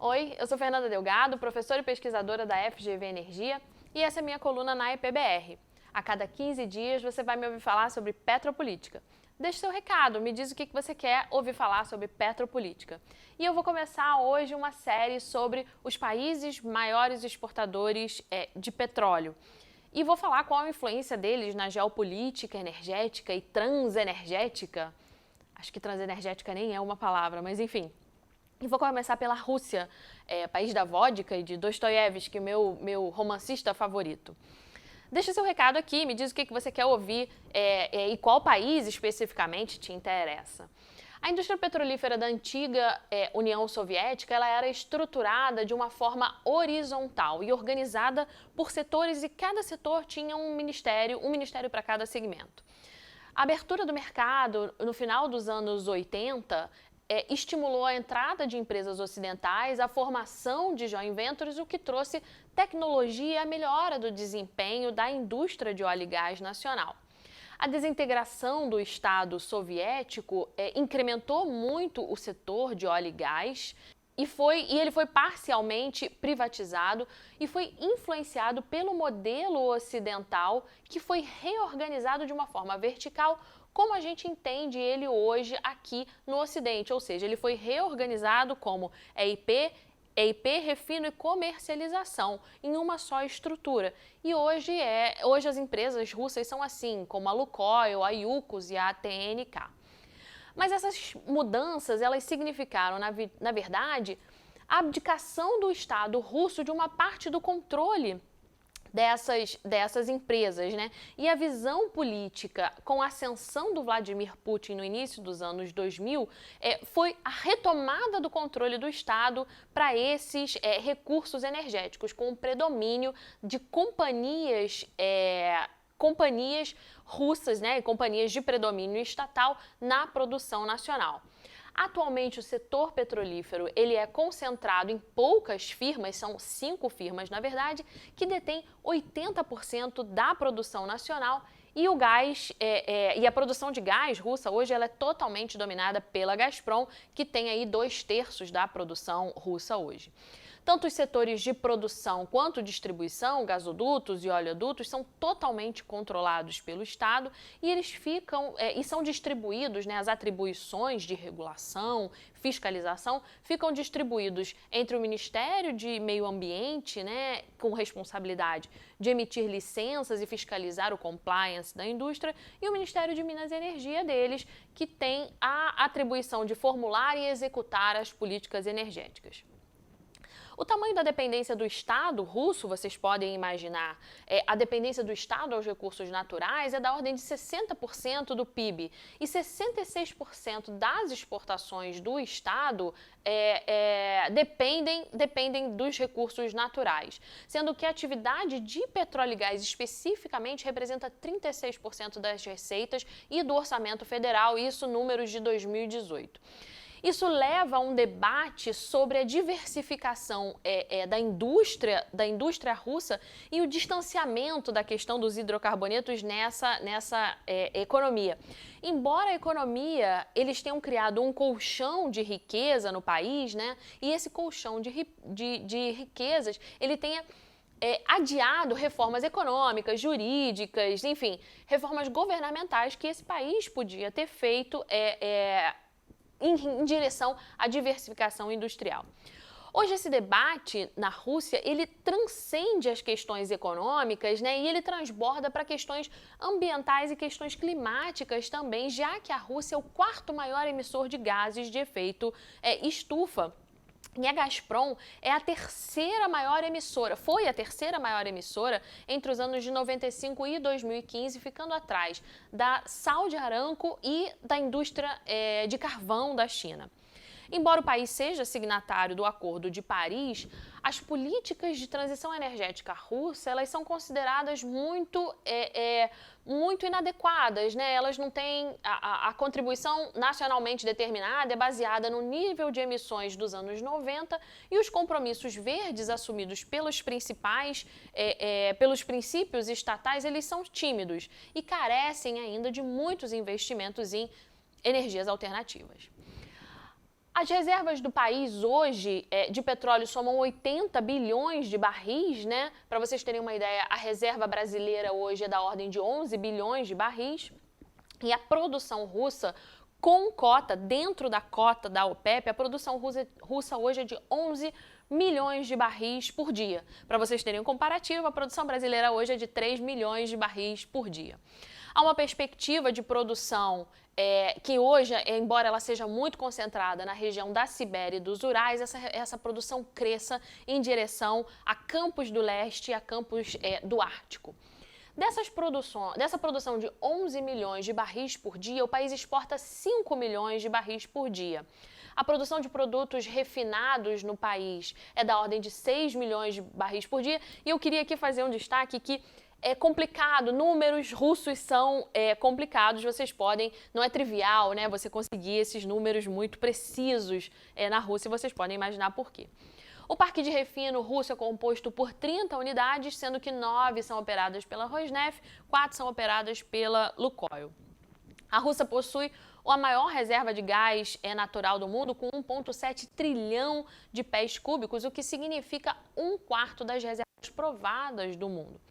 Oi, eu sou Fernanda Delgado, professora e pesquisadora da FGV Energia, e essa é a minha coluna na EPBR. A cada 15 dias você vai me ouvir falar sobre petropolítica. Deixe seu recado, me diz o que você quer ouvir falar sobre petropolítica. E eu vou começar hoje uma série sobre os países maiores exportadores de petróleo. E vou falar qual a influência deles na geopolítica energética e transenergética. Acho que transenergética nem é uma palavra, mas enfim. E vou começar pela Rússia, país da vodka e de Dostoiévski, meu romancista favorito. Deixa seu recado aqui, me diz o que você quer ouvir e qual país especificamente te interessa. A indústria petrolífera da antiga União Soviética ela era estruturada de uma forma horizontal e organizada por setores, e cada setor tinha um ministério para cada segmento. A abertura do mercado no final dos anos 80 estimulou a entrada de empresas ocidentais, a formação de joint ventures, o que trouxe tecnologia e a melhora do desempenho da indústria de óleo e gás nacional. A desintegração do Estado soviético incrementou muito o setor de óleo e gás e ele foi parcialmente privatizado e foi influenciado pelo modelo ocidental, que foi reorganizado de uma forma vertical, como a gente entende ele hoje aqui no Ocidente, ou seja, ele foi reorganizado como EIP, refino e comercialização em uma só estrutura. E hoje as empresas russas são assim, como a Lukoil, a Yukos e a TNK. Mas essas mudanças, elas significaram, na verdade, a abdicação do Estado russo de uma parte do controle dessas empresas, né? E a visão política com a ascensão do Vladimir Putin no início dos anos 2000 foi a retomada do controle do Estado para esses recursos energéticos, com o predomínio de companhias russas, né, companhias de predomínio estatal na produção nacional. Atualmente, o setor petrolífero ele é concentrado em poucas firmas, são 5 firmas, na verdade, que detêm 80% da produção nacional, e o gás e a produção de gás russa hoje ela é totalmente dominada pela Gazprom, que tem aí 2/3 da produção russa hoje. Tanto os setores de produção quanto distribuição, gasodutos e oleodutos, são totalmente controlados pelo Estado, e eles ficam e são distribuídos, né, as atribuições de regulação, fiscalização, ficam distribuídos entre o Ministério de Meio Ambiente, né, com responsabilidade de emitir licenças e fiscalizar o compliance da indústria, e o Ministério de Minas e Energia deles, que tem a atribuição de formular e executar as políticas energéticas. O tamanho da dependência do Estado russo, vocês podem imaginar, a dependência do Estado aos recursos naturais é da ordem de 60% do PIB, e 66% das exportações do Estado dependem dos recursos naturais, sendo que a atividade de petróleo e gás especificamente representa 36% das receitas e do orçamento federal, isso números de 2018. Isso leva a um debate sobre a diversificação da indústria russa e o distanciamento da questão dos hidrocarbonetos nessa economia. Embora a economia, eles tenham criado um colchão de riqueza no país, né? E esse colchão de riquezas, ele tenha adiado reformas econômicas, jurídicas, enfim, reformas governamentais que esse país podia ter feito em direção à diversificação industrial. Hoje esse debate na Rússia, ele transcende as questões econômicas, né, e ele transborda para questões ambientais e questões climáticas também, já que a Rússia é o 4º maior emissor de gases de efeito estufa. E a Gazprom é a terceira maior emissora, foi a terceira maior emissora entre os anos de 95 e 2015, ficando atrás da Saudi Aramco e da indústria de carvão da China. Embora o país seja signatário do Acordo de Paris, as políticas de transição energética russa elas são consideradas muito inadequadas, né? Elas não têm a contribuição nacionalmente determinada, é baseada no nível de emissões dos anos 90, e os compromissos verdes assumidos pelos princípios estatais, eles são tímidos e carecem ainda de muitos investimentos em energias alternativas. As reservas do país hoje de petróleo somam 80 bilhões de barris, né? Para vocês terem uma ideia, a reserva brasileira hoje é da ordem de 11 bilhões de barris. E a produção russa, com cota, dentro da cota da OPEP, a produção russa hoje é de 11 milhões de barris por dia. Para vocês terem um comparativo, a produção brasileira hoje é de 3 milhões de barris por dia. Há uma perspectiva de produção que hoje, embora ela seja muito concentrada na região da Sibéria e dos Urais, essa produção cresça em direção a Campos do Leste e a Campos do Ártico. Dessa produção de 11 milhões de barris por dia, o país exporta 5 milhões de barris por dia. A produção de produtos refinados no país é da ordem de 6 milhões de barris por dia. E eu queria aqui fazer um destaque que é complicado, números russos são complicados, vocês podem, não é trivial, né, você conseguir esses números muito precisos na Rússia, vocês podem imaginar por quê. O parque de refino russo é composto por 30 unidades, sendo que 9 são operadas pela Rosneft, 4 são operadas pela Lukoil. A Rússia possui a maior reserva de gás natural do mundo, com 1,7 trilhão de pés cúbicos, o que significa 1/4 das reservas provadas do mundo.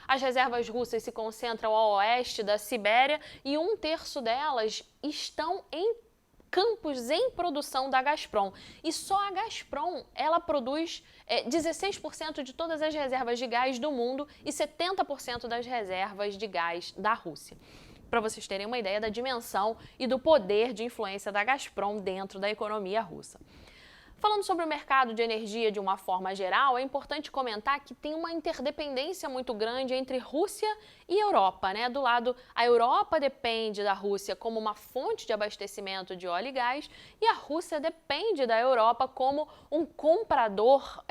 As reservas russas se concentram ao oeste da Sibéria e 1/3 delas estão em campos em produção da Gazprom. E só a Gazprom, ela produz 16% de todas as reservas de gás do mundo e 70% das reservas de gás da Rússia. Para vocês terem uma ideia da dimensão e do poder de influência da Gazprom dentro da economia russa. Falando sobre o mercado de energia de uma forma geral, é importante comentar que tem uma interdependência muito grande entre Rússia e Europa, né? Do lado, a Europa depende da Rússia como uma fonte de abastecimento de óleo e gás, e a Rússia depende da Europa como um comprador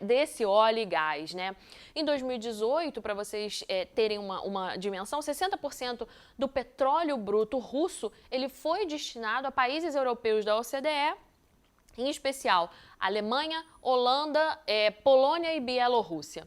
desse óleo e gás, né? Em 2018, para vocês terem uma dimensão, 60% do petróleo bruto russo ele foi destinado a países europeus da OCDE, em especial Alemanha, Holanda, Polônia e Bielorrússia.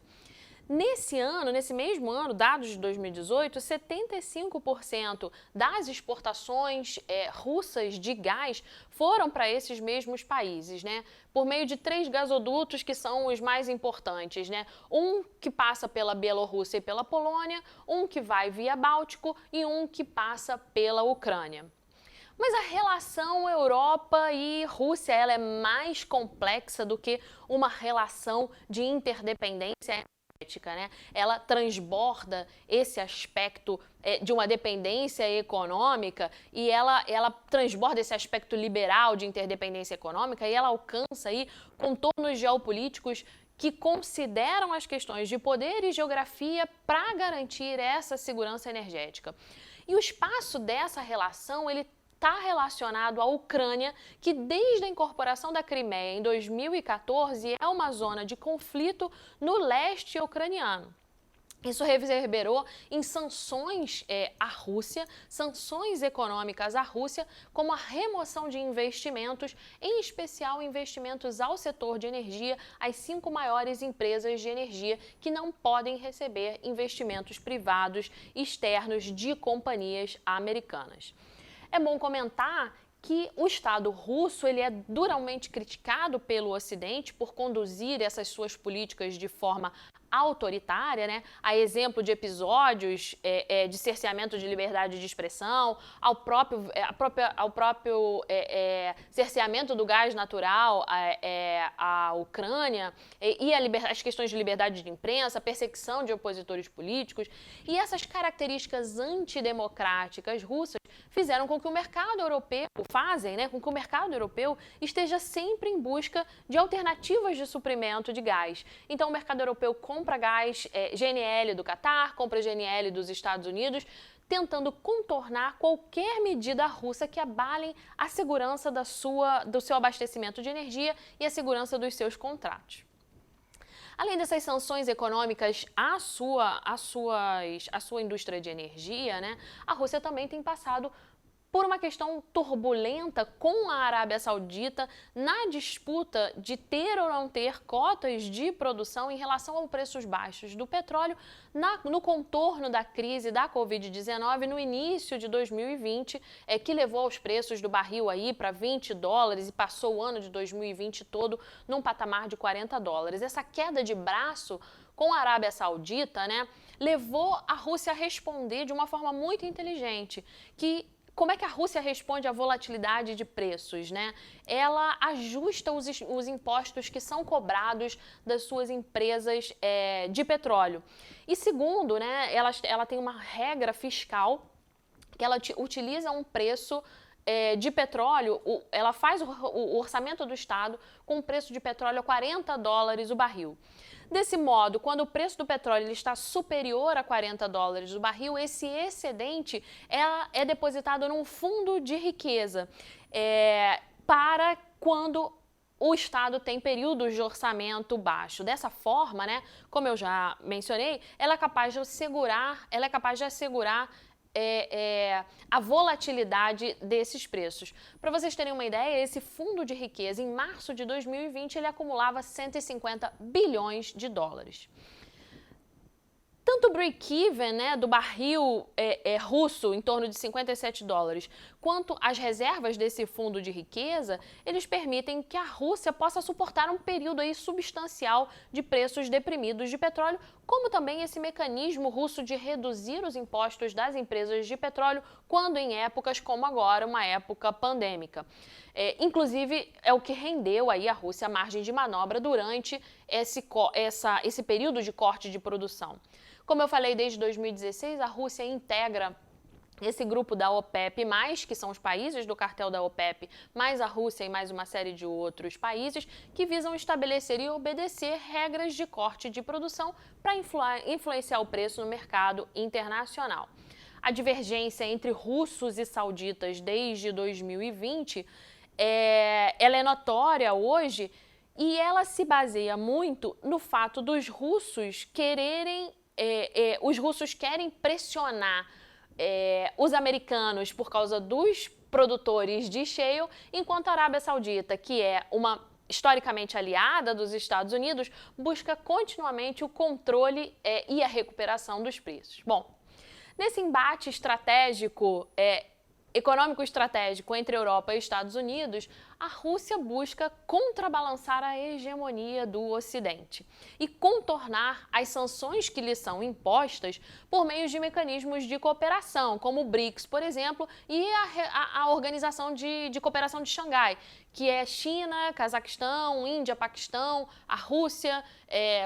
Nesse mesmo ano, dados de 2018, 75% das exportações russas de gás foram para esses mesmos países, né? Por meio de 3 gasodutos que são os mais importantes, né? Um que passa pela Bielorrússia e pela Polônia, um que vai via Báltico e um que passa pela Ucrânia. Mas a relação Europa e Rússia ela é mais complexa do que uma relação de interdependência energética, né? Ela transborda esse aspecto de uma dependência econômica e ela transborda esse aspecto liberal de interdependência econômica e ela alcança aí contornos geopolíticos que consideram as questões de poder e geografia para garantir essa segurança energética. E o espaço dessa relação, ele está relacionado à Ucrânia, que desde a incorporação da Crimeia em 2014 é uma zona de conflito no leste ucraniano. Isso reverberou em sanções à Rússia, sanções econômicas à Rússia, como a remoção de investimentos, em especial investimentos ao setor de energia, as 5 maiores empresas de energia que não podem receber investimentos privados externos de companhias americanas. É bom comentar que o Estado russo ele é duramente criticado pelo Ocidente por conduzir essas suas políticas de forma autoritária, né? A exemplo de episódios de cerceamento de liberdade de expressão, ao próprio cerceamento do gás natural à Ucrânia e as questões de liberdade de imprensa, perseguição de opositores políticos. E essas características antidemocráticas russas fizeram com que o mercado europeu, com que o mercado europeu esteja sempre em busca de alternativas de suprimento de gás. Então, o mercado europeu compra gás GNL do Catar, compra GNL dos Estados Unidos, tentando contornar qualquer medida russa que abalem a segurança do seu abastecimento de energia e a segurança dos seus contratos. Além dessas sanções econômicas à sua indústria de energia, né, a Rússia também tem passado por uma questão turbulenta com a Arábia Saudita na disputa de ter ou não ter cotas de produção em relação aos preços baixos do petróleo no contorno da crise da Covid-19 no início de 2020, que levou os preços do barril aí para $20 e passou o ano de 2020 todo num patamar de $40. Essa queda de braço com a Arábia Saudita, né, levou a Rússia a responder de uma forma muito inteligente, como é que a Rússia responde à volatilidade de preços, né? Ela ajusta os impostos que são cobrados das suas empresas de petróleo. E segundo, né, ela tem uma regra fiscal que ela utiliza um preço de petróleo, ela faz o orçamento do Estado com um preço de petróleo a $40 o barril. Desse modo, quando o preço do petróleo ele está superior a $40 o barril, esse excedente é depositado num fundo de riqueza para quando o Estado tem períodos de orçamento baixo. Dessa forma, né, como eu já mencionei, ela é capaz de assegurar a volatilidade desses preços. Para vocês terem uma ideia, esse fundo de riqueza, em março de 2020, ele acumulava $150 bilhões. Tanto o break-even, né, do barril russo, em torno de $57, quanto as reservas desse fundo de riqueza, eles permitem que a Rússia possa suportar um período aí substancial de preços deprimidos de petróleo, como também esse mecanismo russo de reduzir os impostos das empresas de petróleo quando em épocas como agora, uma época pandêmica. Inclusive, é o que rendeu aí a Rússia a margem de manobra durante esse período de corte de produção. Como eu falei, desde 2016, a Rússia integra esse grupo da OPEP+, que são os países do cartel da OPEP, mais a Rússia e mais uma série de outros países, que visam estabelecer e obedecer regras de corte de produção para influenciar o preço no mercado internacional. A divergência entre russos e sauditas desde 2020, ela é notória hoje e ela se baseia muito no fato dos russos querem pressionar os americanos por causa dos produtores de shale, enquanto a Arábia Saudita, que é uma historicamente aliada dos Estados Unidos, busca continuamente o controle e a recuperação dos preços. Bom, nesse embate estratégico, econômico estratégico entre Europa e Estados Unidos, a Rússia busca contrabalançar a hegemonia do Ocidente e contornar as sanções que lhe são impostas por meio de mecanismos de cooperação, como o BRICS, por exemplo, e a Organização de Cooperação de Xangai, que é China, Cazaquistão, Índia, Paquistão, a Rússia,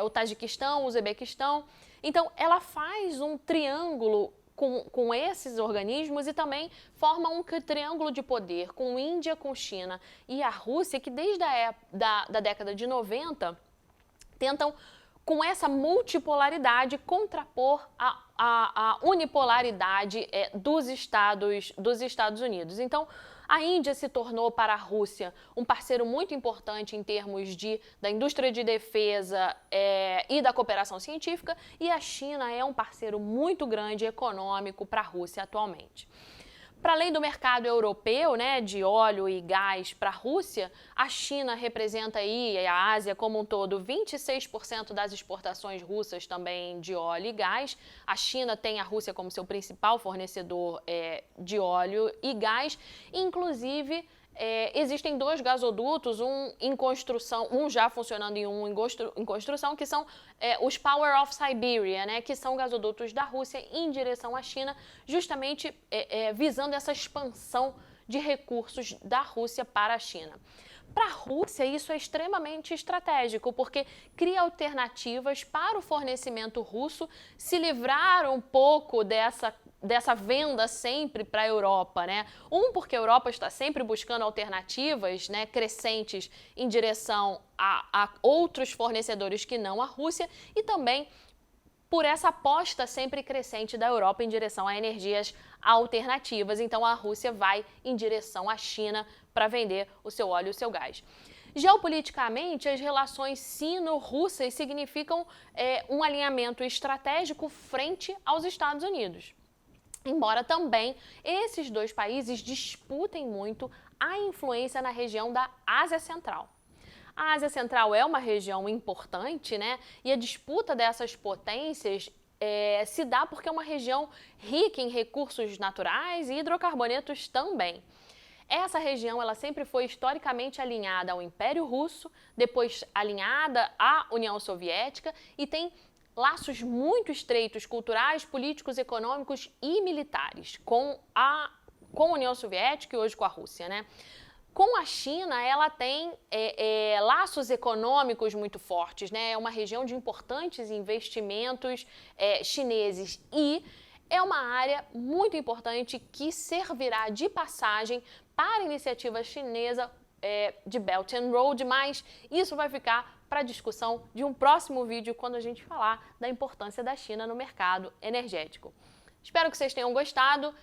o Tajiquistão, o Uzbequistão. Então, ela faz um triângulo com esses organismos e também forma um triângulo de poder com Índia, com China e a Rússia, que desde da década de 90 tentam, com essa multipolaridade, contrapor a unipolaridade dos Estados Unidos. Então, a Índia se tornou para a Rússia um parceiro muito importante em termos da indústria de defesa e da cooperação científica, e a China é um parceiro muito grande econômico para a Rússia atualmente. Para além do mercado europeu, né, de óleo e gás para a Rússia, a China representa aí, e a Ásia como um todo, 26% das exportações russas também de óleo e gás. A China tem a Rússia como seu principal fornecedor de óleo e gás, inclusive existem 2 gasodutos, um em construção, um já funcionando e um em construção, que são os Power of Siberia, né, que são gasodutos da Rússia em direção à China, justamente visando essa expansão de recursos da Rússia para a China. Para a Rússia, isso é extremamente estratégico, porque cria alternativas para o fornecimento russo se livrar um pouco dessa venda sempre para a Europa, né? Porque a Europa está sempre buscando alternativas, né, crescentes em direção a outros fornecedores que não a Rússia, e também por essa aposta sempre crescente da Europa em direção a energias alternativas. Então, a Rússia vai em direção à China para vender o seu óleo e o seu gás. Geopoliticamente, as relações sino-russas significam um alinhamento estratégico frente aos Estados Unidos. embora também esses dois países disputem muito a influência na região da Ásia Central. A Ásia Central é uma região importante, né? E a disputa dessas potências se dá porque é uma região rica em recursos naturais e hidrocarbonetos também. Essa região ela sempre foi historicamente alinhada ao Império Russo, depois alinhada à União Soviética e tem laços muito estreitos culturais, políticos, econômicos e militares com a União Soviética e hoje com a Rússia, né? Com a China, ela tem laços econômicos muito fortes, né? É uma região de importantes investimentos chineses e é uma área muito importante que servirá de passagem para a iniciativa chinesa de Belt and Road, mas isso vai ficar para discussão de um próximo vídeo quando a gente falar da importância da China no mercado energético. Espero que vocês tenham gostado.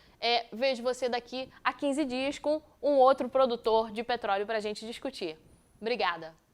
Vejo você daqui a 15 dias com um outro produtor de petróleo para a gente discutir. Obrigada!